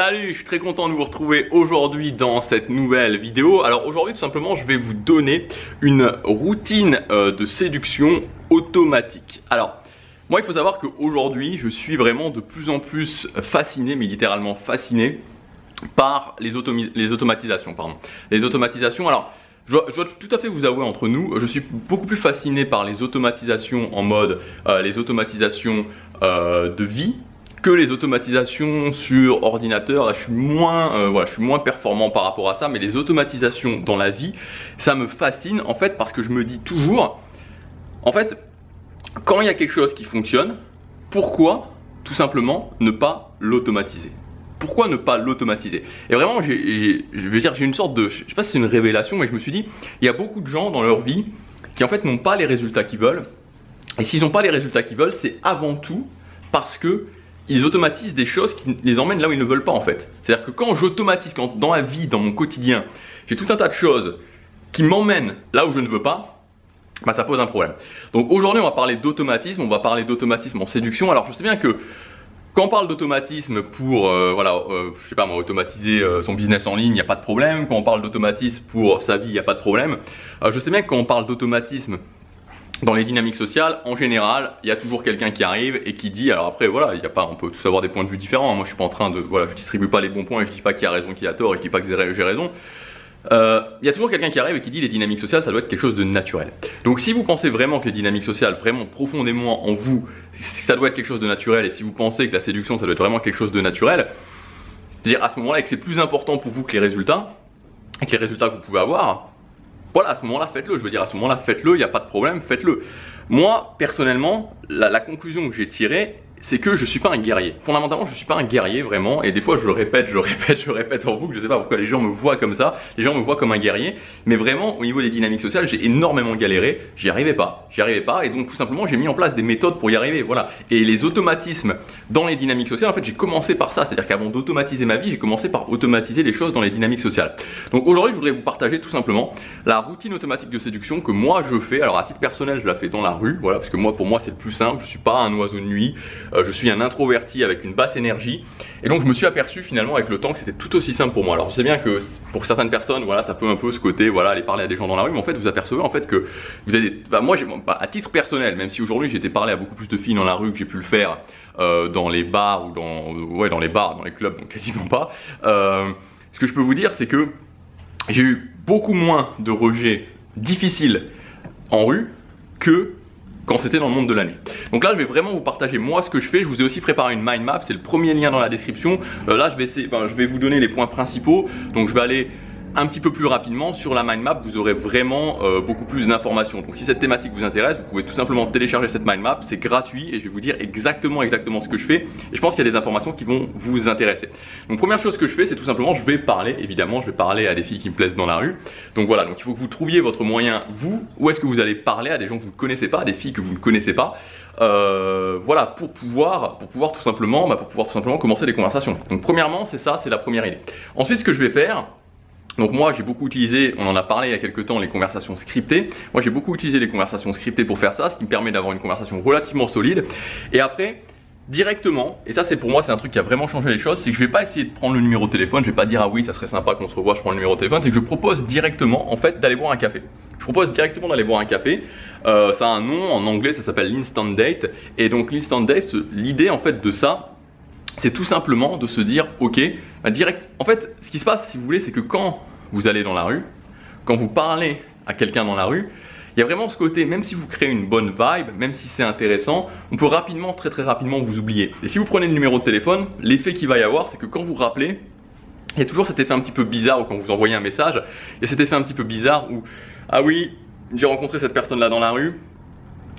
Salut, je suis très content de vous retrouver aujourd'hui dans cette nouvelle vidéo. Alors aujourd'hui tout simplement je vais vous donner une routine de séduction automatique. Alors moi il faut savoir qu'aujourd'hui je suis vraiment de plus en plus fasciné, mais littéralement fasciné par les automatisations. Les automatisations, alors je dois tout à fait vous avouer entre nous, je suis beaucoup plus fasciné par les automatisations en mode les automatisations de vie que les automatisations sur ordinateur. Là, je suis moins performant par rapport à ça, mais les automatisations dans la vie, ça me fascine en fait, parce que je me dis toujours, en fait, quand il y a quelque chose qui fonctionne, pourquoi tout simplement ne pas l'automatiser? Pourquoi ne pas l'automatiser? Et vraiment, j'ai une sorte de, je sais pas si c'est une révélation, mais je me suis dit, il y a beaucoup de gens dans leur vie qui en fait n'ont pas les résultats qu'ils veulent. Et s'ils n'ont pas les résultats qu'ils veulent, c'est avant tout parce que ils automatisent des choses qui les emmènent là où ils ne veulent pas en fait. C'est-à-dire que quand j'automatise, quand dans la vie, dans mon quotidien, j'ai tout un tas de choses qui m'emmènent là où je ne veux pas, bah ça pose un problème. Donc aujourd'hui on va parler d'automatisme, on va parler d'automatisme en séduction. Alors je sais bien que quand on parle d'automatisme pour je sais pas moi, automatiser son business en ligne, il n'y a pas de problème. Quand on parle d'automatisme pour sa vie, il n'y a pas de problème. Je sais bien que quand on parle d'automatisme dans les dynamiques sociales, en général, il y a toujours quelqu'un qui arrive et qui dit, alors après voilà, il y a pas, on peut tous avoir des points de vue différents. Moi je suis pas en train de, je distribue pas les bons points et je dis pas qui a raison, qui a tort, et je dis pas que j'ai raison. Il y a toujours quelqu'un qui arrive et qui dit les dynamiques sociales ça doit être quelque chose de naturel. Donc si vous pensez vraiment que les dynamiques sociales, vraiment profondément en vous, ça doit être quelque chose de naturel, et si vous pensez que la séduction ça doit être vraiment quelque chose de naturel, c'est-à-dire à ce moment-là que c'est plus important pour vous que les résultats, et que les résultats que vous pouvez avoir, voilà, à ce moment-là, faites-le. Je veux dire, à ce moment-là, faites-le, il n'y a pas de problème, faites-le. Moi, personnellement, la conclusion que j'ai tirée, c'est que je suis pas un guerrier. Fondamentalement, je suis pas un guerrier vraiment, et des fois je le répète en boucle. Je sais pas pourquoi les gens me voient comme ça, les gens me voient comme un guerrier, mais vraiment au niveau des dynamiques sociales, j'ai énormément galéré, j'y arrivais pas, et donc tout simplement j'ai mis en place des méthodes pour y arriver, voilà. Et les automatismes dans les dynamiques sociales, en fait j'ai commencé par ça, c'est-à-dire qu'avant d'automatiser ma vie, j'ai commencé par automatiser les choses dans les dynamiques sociales. Donc aujourd'hui je voudrais vous partager tout simplement la routine automatique de séduction que moi je fais. Alors à titre personnel je la fais dans la rue, voilà, parce que moi pour moi c'est le plus simple, je suis pas un oiseau de nuit. Je suis un introverti avec une basse énergie, et donc je me suis aperçu finalement avec le temps que c'était tout aussi simple pour moi. Alors je sais bien que pour certaines personnes, voilà, ça peut un peu ce côté, voilà, aller parler à des gens dans la rue, mais en fait vous apercevez en fait que vous avez, moi à titre personnel, même si aujourd'hui j'ai été parler à beaucoup plus de filles dans la rue que j'ai pu le faire dans les bars ou dans les bars, dans les clubs, donc quasiment pas. Ce que je peux vous dire, c'est que j'ai eu beaucoup moins de rejets difficiles en rue que quand c'était dans le monde de la nuit. Donc là je vais vraiment vous partager moi ce que je fais. Je vous ai aussi préparé une mind map, c'est le premier lien dans la description. Là je vais vous donner les points principaux. Donc je vais aller un petit peu plus rapidement sur la mind map, vous aurez vraiment beaucoup plus d'informations. Donc si cette thématique vous intéresse, vous pouvez tout simplement télécharger cette mind map, c'est gratuit et je vais vous dire exactement ce que je fais, et je pense qu'il y a des informations qui vont vous intéresser. Donc première chose que je fais, c'est tout simplement je vais parler à des filles qui me plaisent dans la rue. Donc voilà, donc il faut que vous trouviez votre moyen, vous, où est-ce que vous allez parler à des gens que vous ne connaissez pas, à des filles que vous ne connaissez pas. Voilà, pour pouvoir tout simplement commencer des conversations. Donc premièrement c'est ça, c'est la première idée. Ensuite ce que je vais faire, donc moi j'ai beaucoup utilisé, on en a parlé il y a quelques temps, les conversations scriptées. Moi j'ai beaucoup utilisé les conversations scriptées pour faire ça, ce qui me permet d'avoir une conversation relativement solide. Et après, directement, et ça c'est pour moi c'est un truc qui a vraiment changé les choses, c'est que je vais pas essayer de prendre le numéro de téléphone, je vais pas dire ah oui ça serait sympa qu'on se revoie, je prends le numéro de téléphone, c'est que je propose directement en fait d'aller boire un café. Je propose directement d'aller boire un café, ça a un nom, en anglais ça s'appelle l'instant date. Et donc l'instant date, l'idée en fait de ça, c'est tout simplement de se dire ok, direct. En fait ce qui se passe si vous voulez, c'est que quand vous allez dans la rue, quand vous parlez à quelqu'un dans la rue, il y a vraiment ce côté, même si vous créez une bonne vibe, même si c'est intéressant, on peut rapidement, très rapidement vous oublier. Et si vous prenez le numéro de téléphone, l'effet qu'il va y avoir, c'est que quand vous rappelez, il y a toujours cet effet un petit peu bizarre, ou quand vous envoyez un message, il y a cet effet un petit peu bizarre où ah oui, j'ai rencontré cette personne là dans la rue,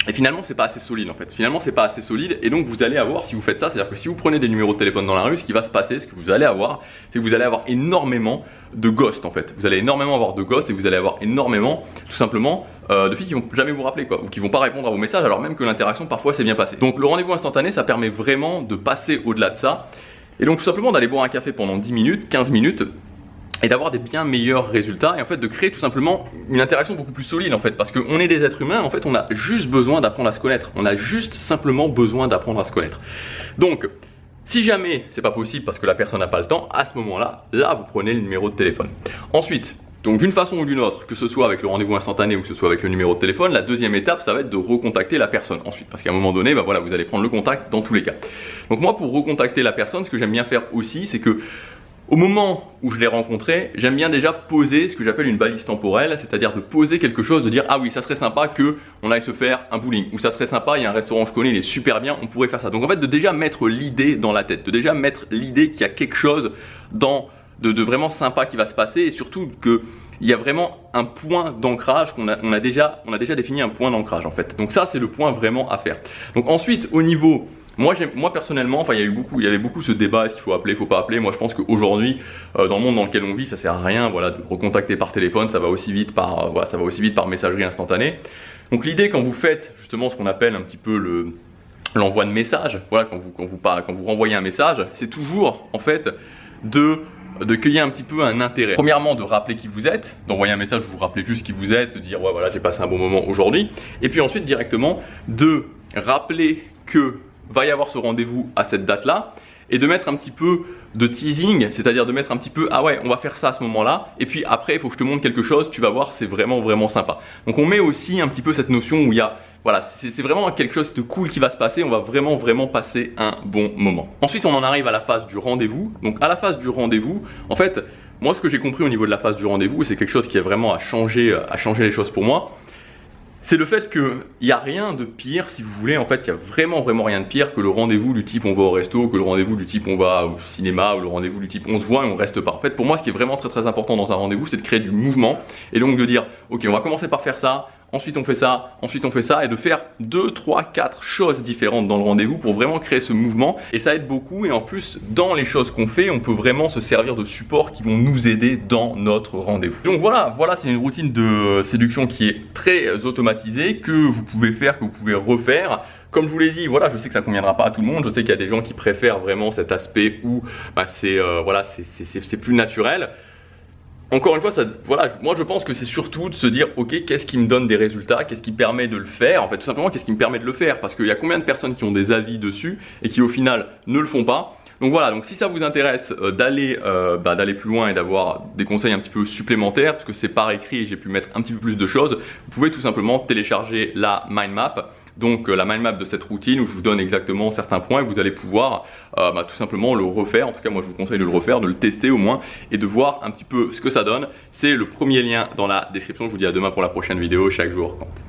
et finalement c'est pas assez solide en fait, finalement c'est pas assez solide. Et donc vous allez avoir, si vous faites ça, c'est à dire que si vous prenez des numéros de téléphone dans la rue, ce qui va se passer, ce que vous allez avoir, c'est que vous allez avoir énormément de ghosts en fait. Vous allez énormément avoir de ghosts, et vous allez avoir énormément tout simplement de filles qui vont jamais vous rappeler quoi, ou qui vont pas répondre à vos messages alors même que l'interaction parfois s'est bien passée. Donc le rendez-vous instantané, ça permet vraiment de passer au-delà de ça, et donc tout simplement d'aller boire un café pendant 10 minutes, 15 minutes, et d'avoir des bien meilleurs résultats, et en fait de créer tout simplement une interaction beaucoup plus solide en fait, parce qu'on est des êtres humains, en fait on a juste besoin d'apprendre à se connaître, on a juste simplement besoin d'apprendre à se connaître. Donc Si jamais c'est pas possible parce que la personne n'a pas le temps, à ce moment-là, vous prenez le numéro de téléphone. Ensuite, donc d'une façon ou d'une autre, que ce soit avec le rendez-vous instantané ou que ce soit avec le numéro de téléphone, la deuxième étape, ça va être de recontacter la personne ensuite. Parce qu'à un moment donné, voilà, vous allez prendre le contact dans tous les cas. Donc moi, pour recontacter la personne, ce que j'aime bien faire aussi, c'est que au moment où je l'ai rencontré, j'aime bien déjà poser ce que j'appelle une balise temporelle, c'est-à-dire de poser quelque chose, de dire ah oui, ça serait sympa que on aille se faire un bowling, ou ça serait sympa, il y a un restaurant que je connais, il est super bien, on pourrait faire ça. Donc en fait, de déjà mettre l'idée dans la tête, de déjà mettre l'idée qu'il y a quelque chose de vraiment sympa qui va se passer, et surtout que il y a vraiment un point d'ancrage on a déjà défini un point d'ancrage en fait. Donc ça, c'est le point vraiment à faire. Donc ensuite, au niveau moi personnellement, enfin il y avait beaucoup ce débat, est-ce qu'il faut appeler, faut pas appeler. Moi je pense qu'aujourd'hui, dans le monde dans lequel on vit, ça sert à rien, voilà, de recontacter par téléphone, ça va aussi vite par, ça va aussi vite par messagerie instantanée. Donc l'idée, quand vous faites justement ce qu'on appelle un petit peu l'envoi de message, voilà, quand vous renvoyez un message, c'est toujours en fait de cueillir un petit peu un intérêt. Premièrement, de rappeler qui vous êtes, d'envoyer un message où vous rappelez juste qui vous êtes, de dire ouais voilà, j'ai passé un bon moment aujourd'hui, et puis ensuite directement de rappeler que va y avoir ce rendez-vous à cette date-là, et de mettre un petit peu de teasing, c'est-à-dire de mettre un petit peu ah ouais, on va faire ça à ce moment-là, et puis après il faut que je te montre quelque chose, tu vas voir, c'est vraiment sympa. Donc on met aussi un petit peu cette notion où il y a, voilà, c'est vraiment quelque chose de cool qui va se passer, on va vraiment passer un bon moment. Ensuite on en arrive à la phase du rendez-vous. Donc à la phase du rendez-vous, en fait, moi ce que j'ai compris au niveau de la phase du rendez-vous, et c'est quelque chose qui a vraiment changé les choses pour moi, c'est le fait qu'il n'y a rien de pire, si vous voulez, en fait, il n'y a vraiment rien de pire que le rendez-vous du type on va au resto, que le rendez-vous du type on va au cinéma, ou le rendez-vous du type on se voit et on reste pas. En fait, pour moi, ce qui est vraiment très important dans un rendez-vous, c'est de créer du mouvement, et donc de dire, ok, on va commencer par faire ça, ensuite on fait ça, ensuite on fait ça, et de faire 2, 3, 4 choses différentes dans le rendez-vous pour vraiment créer ce mouvement. Et ça aide beaucoup, et en plus, dans les choses qu'on fait, on peut vraiment se servir de supports qui vont nous aider dans notre rendez-vous. Donc voilà, c'est une routine de séduction qui est très automatisée, que vous pouvez faire, que vous pouvez refaire. Comme je vous l'ai dit, voilà, je sais que ça ne conviendra pas à tout le monde, je sais qu'il y a des gens qui préfèrent vraiment cet aspect où c'est plus naturel. Encore une fois, voilà, moi je pense que c'est surtout de se dire ok, qu'est-ce qui me donne des résultats, qu'est-ce qui permet de le faire, en fait tout simplement qu'est-ce qui me permet de le faire, parce qu'il y a combien de personnes qui ont des avis dessus et qui au final ne le font pas. Donc voilà, donc si ça vous intéresse d'aller plus loin et d'avoir des conseils un petit peu supplémentaires, parce que c'est par écrit et j'ai pu mettre un petit peu plus de choses, vous pouvez tout simplement télécharger la mind map. Donc la mind map de cette routine où je vous donne exactement certains points et vous allez pouvoir tout simplement le refaire. En tout cas moi je vous conseille de le refaire, de le tester au moins et de voir un petit peu ce que ça donne. C'est le premier lien dans la description. Je vous dis à demain pour la prochaine vidéo. Chaque jour compte.